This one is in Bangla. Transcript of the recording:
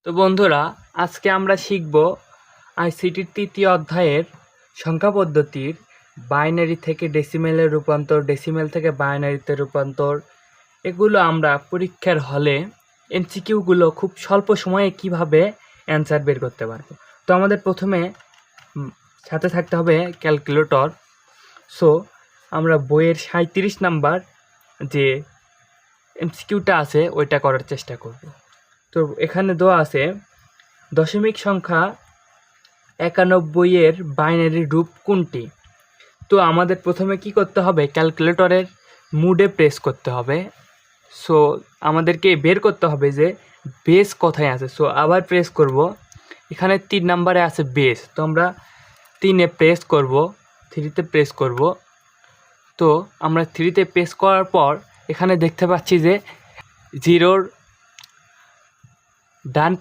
তো বন্ধুরা, আজকে আমরা শিখব আইসিটির তৃতীয় অধ্যায়ের সংখ্যা পদ্ধতির বাইনারি থেকে ডেসিমেলে রূপান্তর, ডেসিমেল থেকে বাইনারিতে রূপান্তর। এগুলো আমরা পরীক্ষার হলে এমসিকিউগুলো খুব স্বল্প সময়ে কিভাবে অ্যান্সার বের করতে পারবো। তো আমাদের প্রথমে সাথে থাকতে হবে ক্যালকুলেটর। সো আমরা বইয়ের 37 নাম্বার যে এমসিকিউটা আছে ওইটা করার চেষ্টা করব। তো এখানে দেওয়া আছে দশমিক সংখ্যা 91 এর বাইনারি রূপ কোনটি। তো আমাদের প্রথমে কি করতে হবে, ক্যালকুলেটরের মুডে প্রেস করতে হবে। সো আমাদেরকে বের করতে হবে যে বেস কোথায় আছে। সো আবার প্রেস করব, এখানে 3 নাম্বারে আছে বেস, তো আমরা 3-এ প্রেস করব, 3-তে প্রেস করব। তো আমরা 3-তে প্রেস করার পর এখানে দেখতে পাচ্ছি যে 0-র ডান